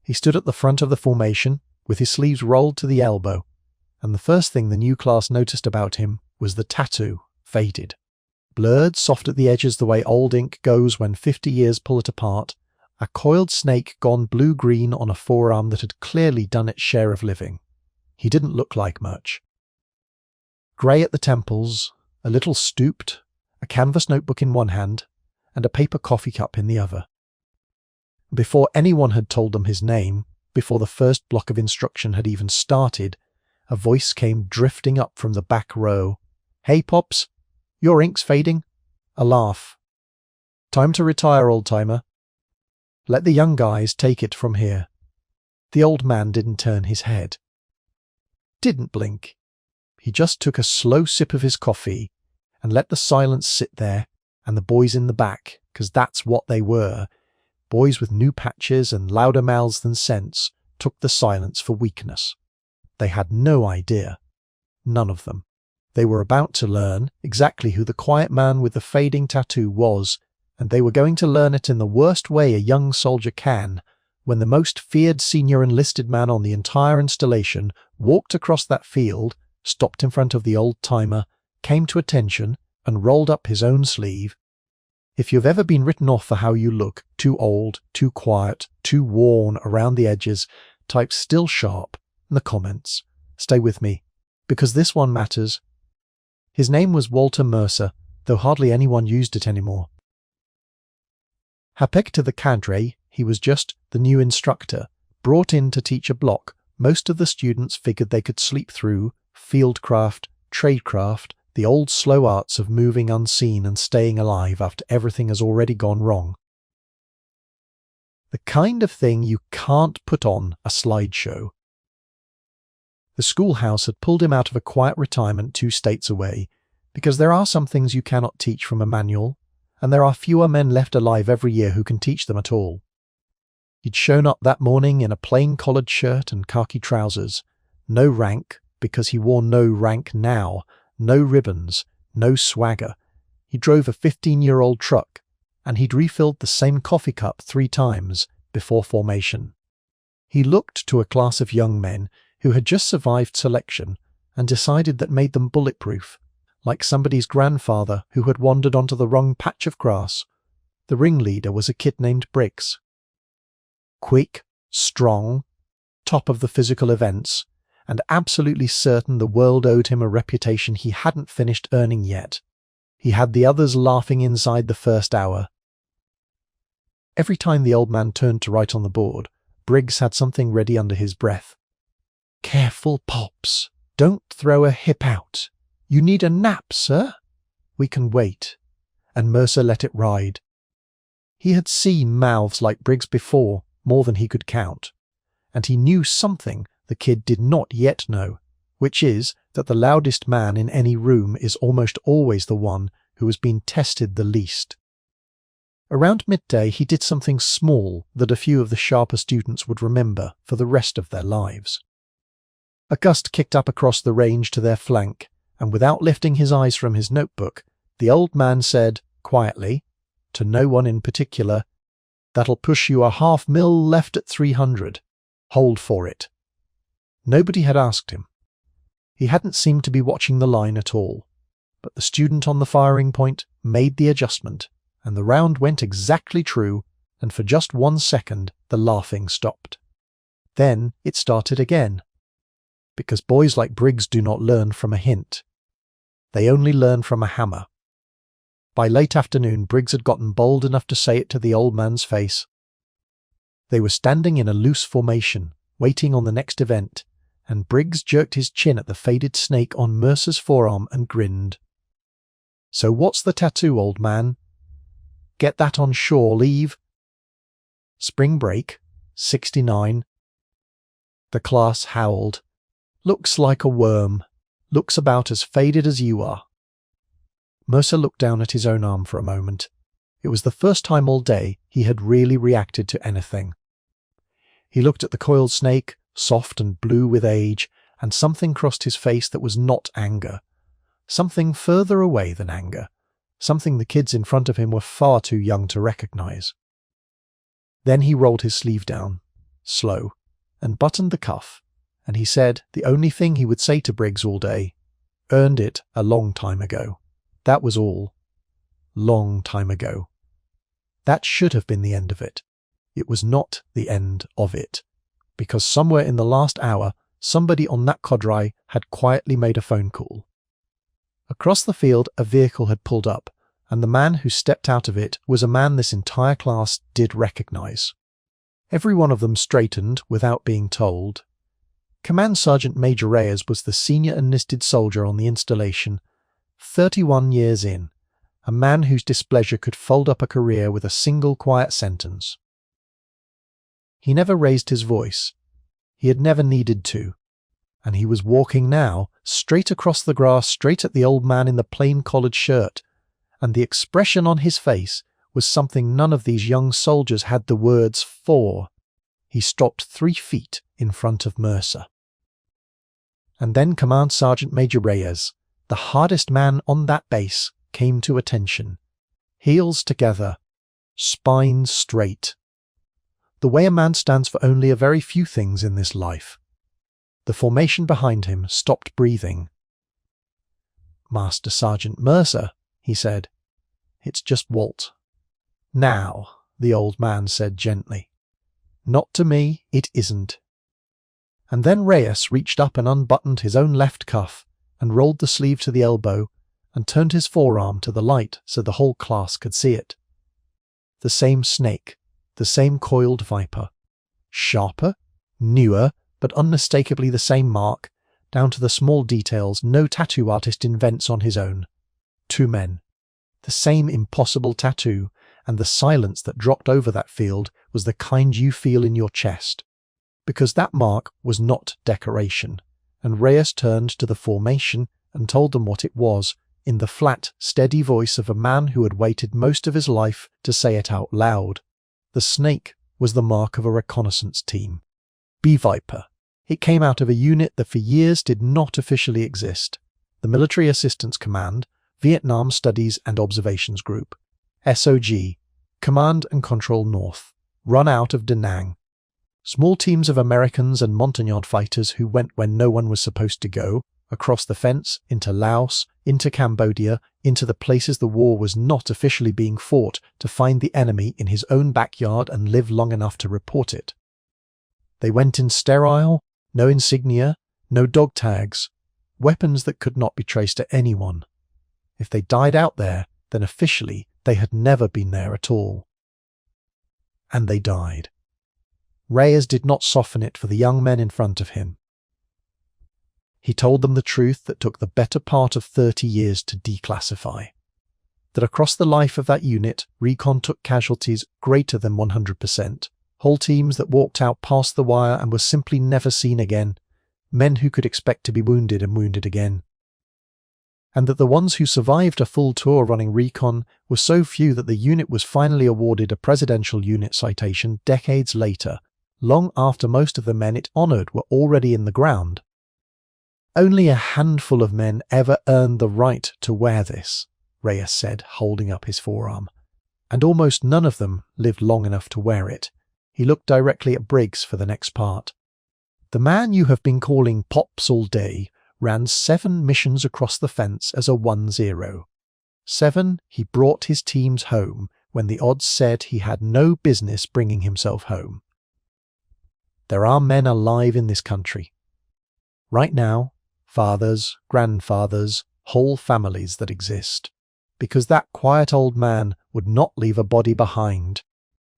He stood at the front of the formation, with his sleeves rolled to the elbow, and the first thing the new class noticed about him was the tattoo, faded. Blurred soft at the edges the way old ink goes when 50 years pull it apart, a coiled snake gone blue-green on a forearm that had clearly done its share of living. He didn't look like much. Grey at the temples, a little stooped, a canvas notebook in one hand, and a paper coffee cup in the other. Before anyone had told them his name, before the first block of instruction had even started, a voice came drifting up from the back row. "Hey, Pops, your ink's fading." A laugh. "Time to retire, old-timer. Let the young guys take it from here." The old man didn't turn his head. Didn't blink. He just took a slow sip of his coffee and let the silence sit there, and the boys in the back, because that's what they were, boys with new patches and louder mouths than sense, took the silence for weakness. They had no idea. None of them. They were about to learn exactly who the quiet man with the fading tattoo was, and they were going to learn it in the worst way a young soldier can, when the most feared senior enlisted man on the entire installation walked across that field, stopped in front of the old-timer, came to attention, and rolled up his own sleeve. If you've ever been written off for how you look, too old, too quiet, too worn around the edges, type "still sharp" in the comments. Stay with me, because this one matters. His name was Walter Mercer, though hardly anyone used it anymore. Happec to the cadre, he was just the new instructor, brought in to teach a block most of the students figured they could sleep through: fieldcraft, tradecraft, the old slow arts of moving unseen and staying alive after everything has already gone wrong. The kind of thing you can't put on a slideshow. The schoolhouse had pulled him out of a quiet retirement 2 states away, because there are some things you cannot teach from a manual, and there are fewer men left alive every year who can teach them at all. He'd shown up that morning in a plain collared shirt and khaki trousers, no rank, because he wore no rank now, no ribbons, no swagger. He drove a 15-year-old truck, and he'd refilled the same coffee cup 3 times before formation. He looked to a class of young men who had just survived selection and decided that made them bulletproof, like somebody's grandfather who had wandered onto the wrong patch of grass. The ringleader was a kid named Briggs. Quick, strong, top of the physical events, and absolutely certain the world owed him a reputation he hadn't finished earning yet. He had the others laughing inside the first hour. Every time the old man turned to write on the board, Briggs had something ready under his breath. "Careful, Pops. Don't throw a hip out. You need a nap, sir." "We can wait." And Mercer let it ride. He had seen mouths like Briggs before, more than he could count, and he knew something the kid did not yet know, which is that the loudest man in any room is almost always the one who has been tested the least. Around midday he did something small that a few of the sharper students would remember for the rest of their lives. A gust kicked up across the range to their flank, and without lifting his eyes from his notebook, the old man said, quietly, to no one in particular, "That'll push you a 1/2 mil left at 300. Hold for it." Nobody had asked him. He hadn't seemed to be watching the line at all, but the student on the firing point made the adjustment, and the round went exactly true, and for just 1 second the laughing stopped. Then it started again, because boys like Briggs do not learn from a hint. They only learn from a hammer. By late afternoon, Briggs had gotten bold enough to say it to the old man's face. They were standing in a loose formation, waiting on the next event, and Briggs jerked his chin at the faded snake on Mercer's forearm and grinned. "So what's the tattoo, old man? Get that on shore leave?" "Spring break, 69. The class howled. "Looks like a worm. Looks about as faded as you are." Mercer looked down at his own arm for a moment. It was the first time all day he had really reacted to anything. He looked at the coiled snake, soft and blue with age, and something crossed his face that was not anger. Something further away than anger. Something the kids in front of him were far too young to recognize. Then he rolled his sleeve down, slow, and buttoned the cuff, and he said the only thing he would say to Briggs all day, "Earned it a long time ago." That was all. Long time ago. That should have been the end of it. It was not the end of it, because somewhere in the last hour, somebody on that quadri had quietly made a phone call. Across the field, a vehicle had pulled up, and the man who stepped out of it was a man this entire class did recognize. Every one of them straightened without being told. Command Sergeant Major Reyes was the senior enlisted soldier on the installation, 31 years in, a man whose displeasure could fold up a career with a single quiet sentence. He never raised his voice. He had never needed to. And he was walking now, straight across the grass, straight at the old man in the plain collared shirt, and the expression on his face was something none of these young soldiers had the words for. He stopped 3 feet in front of Mercer. And then Command Sergeant Major Reyes, the hardest man on that base, came to attention. Heels together, spine straight. The way a man stands for only a very few things in this life. The formation behind him stopped breathing. "Master Sergeant Mercer," he said, "it's just Walt." "Now," the old man said gently. "Not to me, it isn't." And then Reyes reached up and unbuttoned his own left cuff and rolled the sleeve to the elbow and turned his forearm to the light so the whole class could see it. The same snake, the same coiled viper. Sharper, newer, but unmistakably the same mark, down to the small details no tattoo artist invents on his own. 2 men. The same impossible tattoo, and the silence that dropped over that field was the kind you feel in your chest. Because that mark was not decoration, and Reyes turned to the formation and told them what it was, in the flat, steady voice of a man who had waited most of his life to say it out loud. The snake was the mark of a reconnaissance team. B-Viper. It came out of a unit that for years did not officially exist. The Military Assistance Command, Vietnam Studies and Observations Group. SOG. Command and Control North. Run out of Da Nang. Small teams of Americans and Montagnard fighters who went when no one was supposed to go, across the fence, into Laos, into Cambodia, into the places the war was not officially being fought, to find the enemy in his own backyard and live long enough to report it. They went in sterile, no insignia, no dog tags, weapons that could not be traced to anyone. If they died out there, then officially they had never been there at all. And they died. Reyes did not soften it for the young men in front of him. He told them the truth that took the better part of 30 years to declassify. That across the life of that unit, recon took casualties greater than 100%, whole teams that walked out past the wire and were simply never seen again, men who could expect to be wounded and wounded again. And that the ones who survived a full tour running recon were so few that the unit was finally awarded a Presidential Unit Citation decades later, long after most of the men it honoured were already in the ground. Only a handful of men ever earned the right to wear this, Reyes said, holding up his forearm, and almost none of them lived long enough to wear it. He looked directly at Briggs for the next part. The man you have been calling Pops all day ran 7 missions across the fence as a 1-0. 7 he brought his teams home when the odds said he had no business bringing himself home. There are men alive in this country. Right now, fathers, grandfathers, whole families that exist, because that quiet old man would not leave a body behind.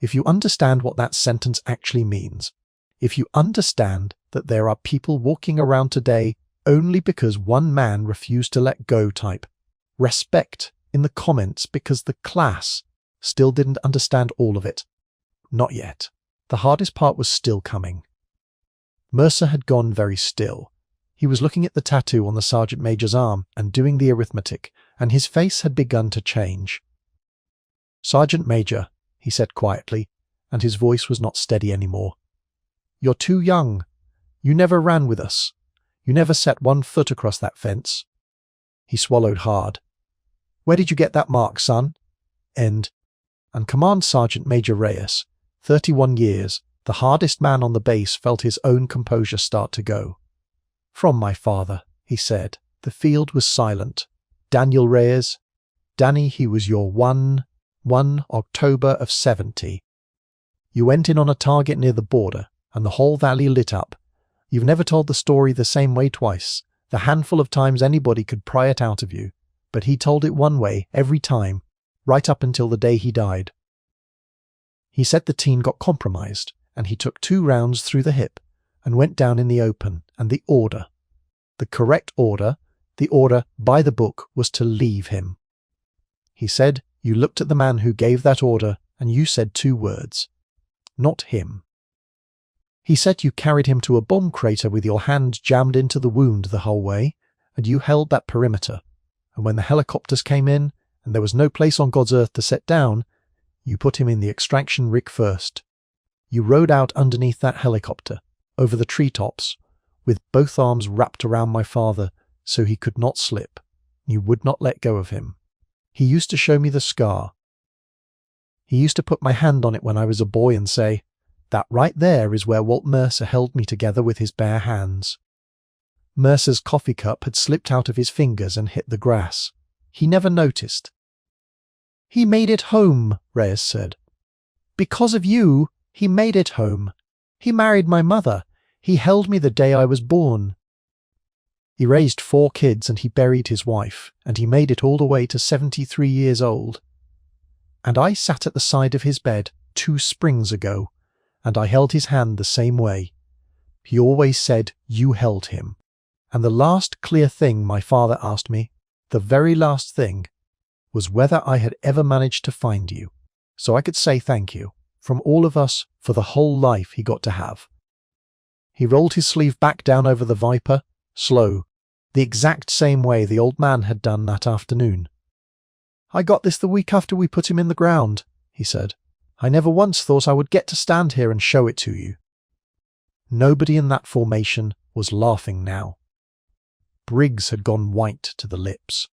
If you understand what that sentence actually means, if you understand that there are people walking around today only because one man refused to let go, type respect in the comments because the class still didn't understand all of it. Not yet. The hardest part was still coming. Mercer had gone very still. He was looking at the tattoo on the sergeant major's arm and doing the arithmetic, and his face had begun to change. "Sergeant Major," he said quietly, and his voice was not steady anymore. "You're too young. You never ran with us. You never set 1 foot across that fence." He swallowed hard. "Where did you get that mark, son?" And Command Sergeant Major Reyes, 31 years, The hardest man on the base felt his own composure start to go. "From my father," he said. The field was silent. "Daniel Reyes. Danny, he was your 1 October of 70. You went in on a target near the border, and the whole valley lit up. You've never told the story the same way twice, the handful of times anybody could pry it out of you, but he told it one way every time, right up until the day he died. He said the teen got compromised, and he took 2 rounds through the hip, and went down in the open, and the order, the correct order, the order by the book, was to leave him. He said you looked at the man who gave that order, and you said 2 words. Not him. He said you carried him to a bomb crater with your hand jammed into the wound the whole way, and you held that perimeter. And when the helicopters came in, and there was no place on God's earth to set down, you put him in the extraction rig first. You rode out underneath that helicopter, over the treetops, with both arms wrapped around my father so he could not slip. You would not let go of him. He used to show me the scar. He used to put my hand on it when I was a boy and say, 'That right there is where Walt Mercer held me together with his bare hands.' Mercer's coffee cup had slipped out of his fingers and hit the grass. He never noticed. 'He made it home,' Reyes said. 'Because of you, he made it home. He married my mother. He held me the day I was born.' He raised 4 kids and he buried his wife, and he made it all the way to 73 years old. And I sat at the side of his bed 2 springs ago, and I held his hand the same way. He always said you held him. And the last clear thing my father asked me, the very last thing, was whether I had ever managed to find you, so I could say thank you, from all of us, for the whole life he got to have." He rolled his sleeve back down over the Viper, slow, the exact same way the old man had done that afternoon. "I got this the week after we put him in the ground," he said. "I never once thought I would get to stand here and show it to you." Nobody in that formation was laughing now. Briggs had gone white to the lips.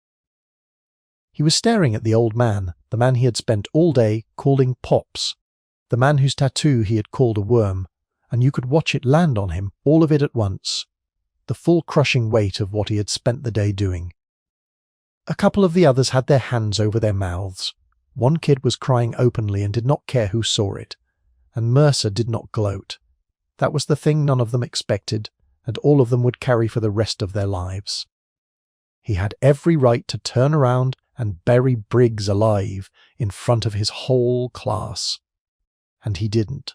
He was staring at the old man, the man he had spent all day calling Pops, the man whose tattoo he had called a worm, and you could watch it land on him, all of it at once, the full crushing weight of what he had spent the day doing. A couple of the others had their hands over their mouths. One kid was crying openly and did not care who saw it, and Mercer did not gloat. That was the thing none of them expected, and all of them would carry for the rest of their lives. He had every right to turn around and bury Briggs alive in front of his whole class. And he didn't.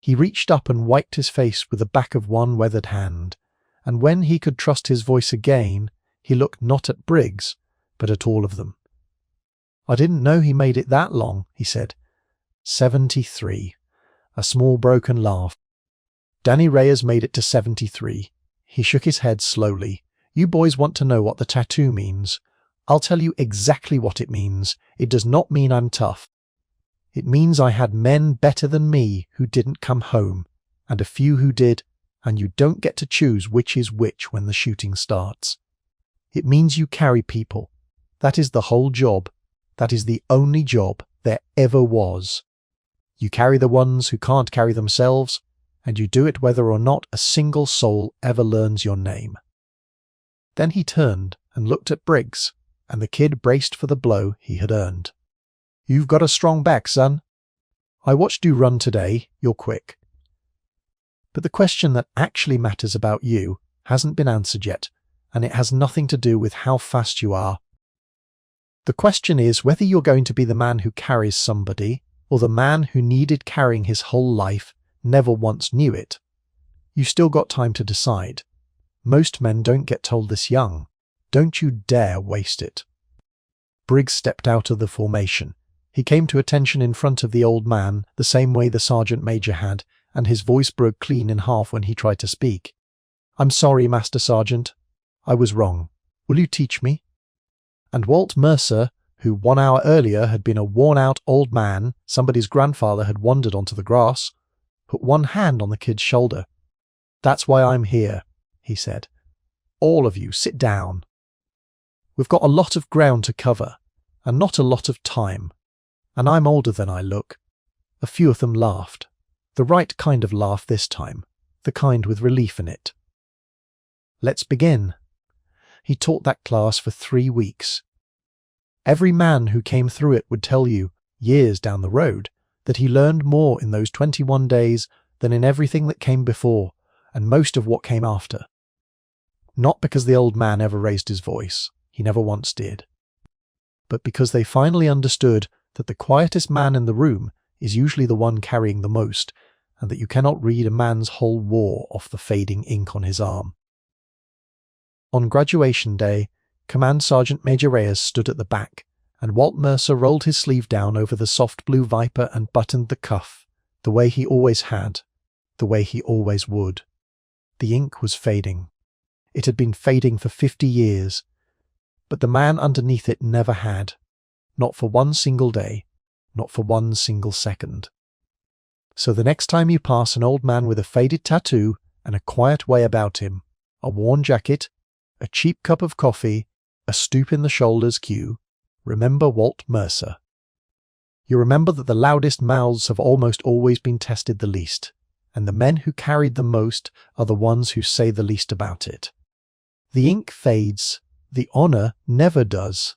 He reached up and wiped his face with the back of one weathered hand, and when he could trust his voice again, he looked not at Briggs, but at all of them. "I didn't know he made it that long," he said. 73. A small broken laugh. Danny Reyes made it to 73. He shook his head slowly. "You boys want to know what the tattoo means. I'll tell you exactly what it means. It does not mean I'm tough. It means I had men better than me who didn't come home, and a few who did, and you don't get to choose which is which when the shooting starts. It means you carry people. That is the whole job. That is the only job there ever was. You carry the ones who can't carry themselves, and you do it whether or not a single soul ever learns your name." Then he turned and looked at Briggs, and the kid braced for the blow he had earned. "You've got a strong back, son. I watched you run today. You're quick. But the question that actually matters about you hasn't been answered yet, and it has nothing to do with how fast you are. The question is whether you're going to be the man who carries somebody, or the man who needed carrying his whole life, never once knew it. You still got time to decide. Most men don't get told this young. Don't you dare waste it." Briggs stepped out of the formation. He came to attention in front of the old man, the same way the sergeant major had, and his voice broke clean in half when he tried to speak. "I'm sorry, Master Sergeant. I was wrong. Will you teach me?" And Walt Mercer, who 1 hour earlier had been a worn-out old man somebody's grandfather had wandered onto the grass, put one hand on the kid's shoulder. "That's why I'm here," he said. "All of you, sit down. We've got a lot of ground to cover, and not a lot of time. And I'm older than I look." A few of them laughed. The right kind of laugh this time, the kind with relief in it. Let's begin. He taught that class for 3 weeks. Every man who came through it would tell you, years down the road, that he learned more in those 21 days than in everything that came before and most of what came after. Not because the old man ever raised his voice, he never once did, but because they finally understood that the quietest man in the room is usually the one carrying the most, and that you cannot read a man's whole war off the fading ink on his arm. On graduation day, Command Sergeant Major Reyes stood at the back, and Walt Mercer rolled his sleeve down over the soft blue Viper and buttoned the cuff, the way he always had, the way he always would. The ink was fading. It had been fading for 50 years, but the man underneath it never had. Not for one single day, not for one single second. So the next time you pass an old man with a faded tattoo and a quiet way about him, a worn jacket, a cheap cup of coffee, a stoop in the shoulders cue, remember Walt Mercer. You remember that the loudest mouths have almost always been tested the least, and the men who carried the most are the ones who say the least about it. The ink fades, the honor never does.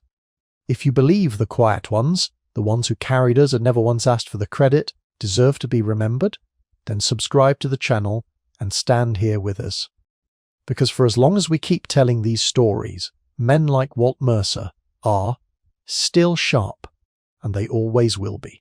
If you believe the quiet ones, the ones who carried us and never once asked for the credit, deserve to be remembered, then subscribe to the channel and stand here with us. Because for as long as we keep telling these stories, men like Walt Mercer are still sharp, and they always will be.